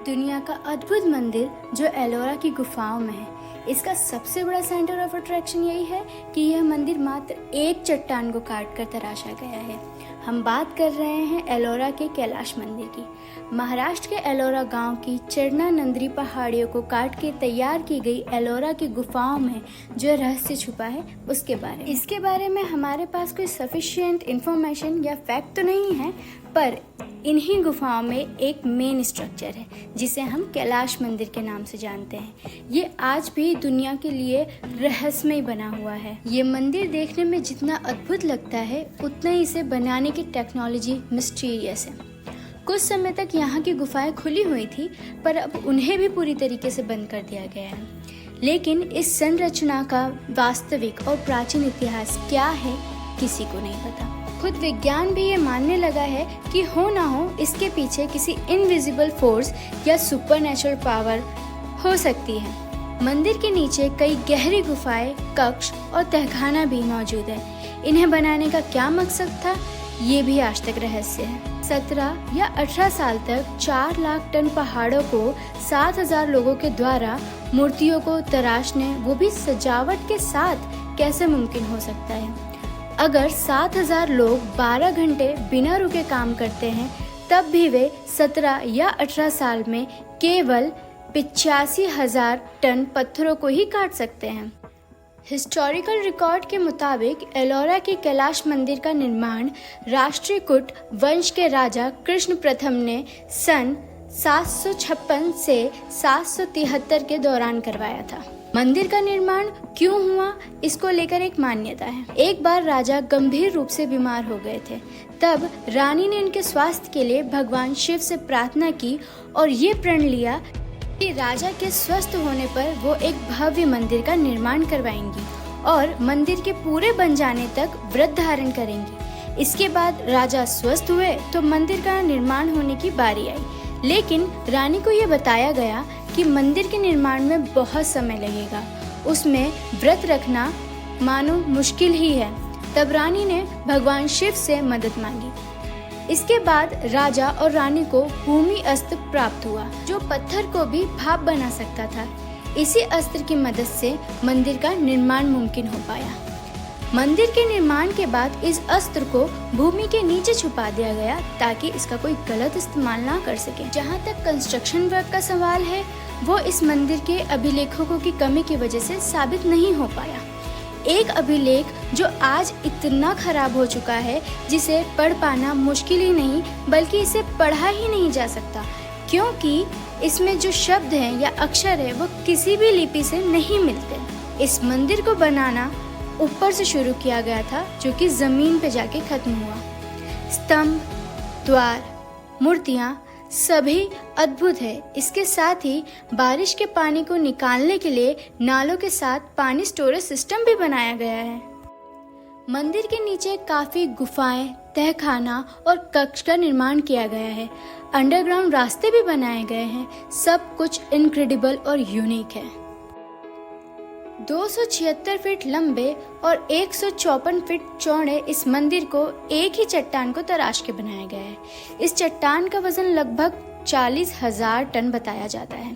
दुनिया का अद्भुत मंदिर जो एलोरा की गुफाओं में है। इसका सबसे बड़ा सेंटर ऑफ अट्रैक्शन यही है कि यह मंदिर मात्र एक चट्टान को काट कर तराशा गया है। हम बात कर रहे हैं एलोरा के कैलाश मंदिर की। महाराष्ट्र के एलोरा गांव की चरना नंदरी पहाड़ियों को काट के तैयार की गई एलोरा की गुफाओं में जो रहस्य छुपा है इसके बारे में हमारे पास कोई सफिशिएंट इंफॉर्मेशन या फैक्ट तो नहीं है, पर इन्हीं गुफाओं में एक मेन स्ट्रक्चर है जिसे हम कैलाश मंदिर के नाम से जानते हैं। ये आज भी दुनिया के लिए रहस्यमय बना हुआ है। ये मंदिर देखने में जितना अद्भुत लगता है उतना ही इसे बनाने की टेक्नोलॉजी मिस्टीरियस है। कुछ समय तक यहाँ की गुफाएं खुली हुई थी, पर अब उन्हें भी पूरी तरीके से बंद कर दिया गया है। लेकिन इस संरचना का वास्तविक और प्राचीन इतिहास क्या है किसी को नहीं पता। खुद विज्ञान भी ये मानने लगा है कि हो ना हो इसके पीछे किसी इनविजिबल फोर्स या सुपरनेचुरल पावर हो सकती है। मंदिर के नीचे कई गहरी गुफाएं, कक्ष और तहखाना भी मौजूद है। इन्हें बनाने का क्या मकसद था, ये भी आज तक रहस्य है। 17 या 18 साल तक 4 लाख टन पहाड़ों को 7,000 लोगों के द्वारा मूर्तियों को तराशने, वो भी सजावट के साथ, कैसे मुमकिन हो सकता है। अगर 7,000 लोग 12 घंटे बिना रुके काम करते हैं, तब भी वे 17 या 18 साल में केवल 85,000 टन पत्थरों को ही काट सकते हैं। हिस्टोरिकल रिकॉर्ड के मुताबिक एलोरा के कैलाश मंदिर का निर्माण राष्ट्रकूट वंश के राजा कृष्ण प्रथम ने सन 756 से 773 के दौरान करवाया था। मंदिर का निर्माण क्यों हुआ, इसको लेकर एक मान्यता है। एक बार राजा गंभीर रूप से बीमार हो गए थे। तब रानी ने उनके स्वास्थ्य के लिए भगवान शिव से प्रार्थना की और ये प्रण लिया कि राजा के स्वस्थ होने पर वो एक भव्य मंदिर का निर्माण करवाएंगी और मंदिर के पूरे बन जाने तक व्रत धारण करेंगी। इसके बाद राजा स्वस्थ हुए तो मंदिर का निर्माण होने की बारी आई, लेकिन रानी को यह बताया गया कि मंदिर के निर्माण में बहुत समय लगेगा, उसमें व्रत रखना मानो मुश्किल ही है। तब रानी ने भगवान शिव से मदद मांगी। इसके बाद राजा और रानी को भूमि अस्त्र प्राप्त हुआ जो पत्थर को भी भाप बना सकता था। इसी अस्त्र की मदद से मंदिर का निर्माण मुमकिन हो पाया। मंदिर के निर्माण के बाद इस अस्त्र को भूमि के नीचे छुपा दिया गया ताकि इसका कोई गलत इस्तेमाल ना कर सके। जहाँ तक कंस्ट्रक्शन वर्क का सवाल है, वो इस मंदिर के अभिलेखों की कमी की वजह से साबित नहीं हो पाया। एक अभिलेख जो आज इतना खराब हो चुका है जिसे पढ़ पाना मुश्किल ही नहीं बल्कि इसे पढ़ा ही नहीं जा सकता, क्योंकि इसमें जो शब्द हैं या अक्षर है वो किसी भी लिपि से नहीं मिलते। इस मंदिर को बनाना ऊपर से शुरू किया गया था जो कि जमीन पे जाके खत्म हुआ। स्तंभ, द्वार, मूर्तियां सभी अद्भुत है। इसके साथ ही बारिश के पानी को निकालने के लिए नालों के साथ पानी स्टोरेज सिस्टम भी बनाया गया है। मंदिर के नीचे काफी गुफाएं, तहखाना और कक्ष का निर्माण किया गया है। अंडरग्राउंड रास्ते भी बनाए गए हैं। सब कुछ इनक्रेडिबल और यूनिक है। 276 फीट लंबे और 154 फीट चौड़े इस मंदिर को एक ही चट्टान को तराश के बनाया गया है। इस चट्टान का वजन लगभग 40,000 टन बताया जाता है।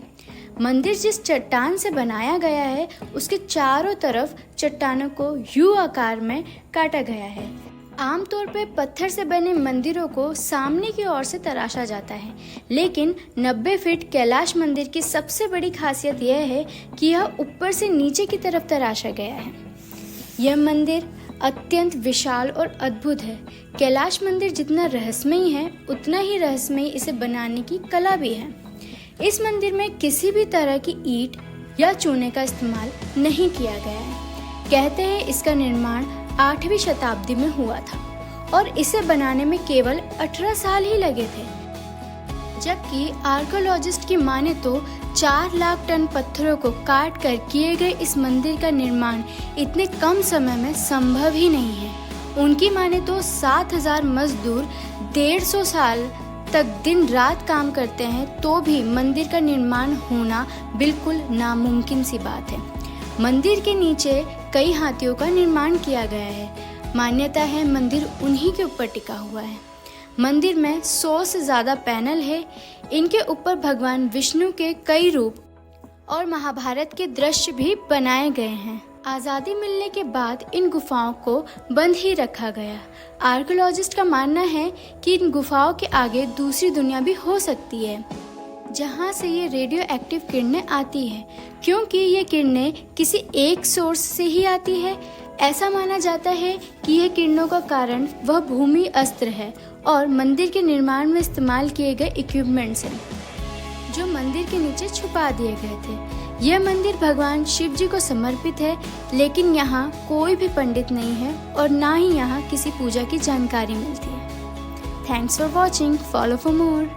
मंदिर जिस चट्टान से बनाया गया है उसके चारों तरफ चट्टानों को यू आकार में काटा गया है। आमतौर पर पत्थर से बने मंदिरों को सामने की ओर से तराशा जाता है, लेकिन 90 फीट कैलाश मंदिर की सबसे बड़ी खासियत यह है कि यह ऊपर से नीचे की तरफ तराशा गया है। यह मंदिर अत्यंत विशाल और अद्भुत है। कैलाश मंदिर जितना रहस्यमय है उतना ही रहस्यमय इसे बनाने की कला भी है। इस मंदिर में किसी भी तरह की ईंट या चूने का इस्तेमाल नहीं किया गया है। कहते हैं इसका निर्माण 8वीं शताब्दी में हुआ था और इसे बनाने में केवल 18 साल ही लगे थे। जबकि आर्कियोलॉजिस्ट की माने तो 4 लाख टन पत्थरों को काट कर किए गए इस मंदिर का निर्माण इतने कम समय में संभव ही नहीं है। उनकी माने तो 7,000 मजदूर 150 साल तक दिन रात काम करते हैं तो भी मंदिर का निर्माण होना बिल्कुल नामुमकिन सी बात है। मंदिर के नीचे कई हाथियों का निर्माण किया गया है। मान्यता है मंदिर उन्हीं के ऊपर टिका हुआ है। मंदिर में 100 से ज़्यादा पैनल है। इनके ऊपर भगवान विष्णु के कई रूप और महाभारत के दृश्य भी बनाए गए हैं। आज़ादी मिलने के बाद इन गुफाओं को बंद ही रखा गया। आर्कियोलॉजिस्ट का मानना है कि इन गुफाओं के आगे दूसरी दुनिया भी हो सकती है, जहाँ से ये रेडियो एक्टिव किरणें आती है, क्योंकि ये किरणें किसी एक सोर्स से ही आती है। ऐसा माना जाता है कि यह किरणों का कारण वह भूमि अस्त्र है और मंदिर के निर्माण में इस्तेमाल किए गए इक्विपमेंट्स हैं, जो मंदिर के नीचे छुपा दिए गए थे। यह मंदिर भगवान शिव जी को समर्पित है, लेकिन यहाँ कोई भी पंडित नहीं है और ना ही यहाँ किसी पूजा की जानकारी मिलती है। Thanks for watching, follow for more.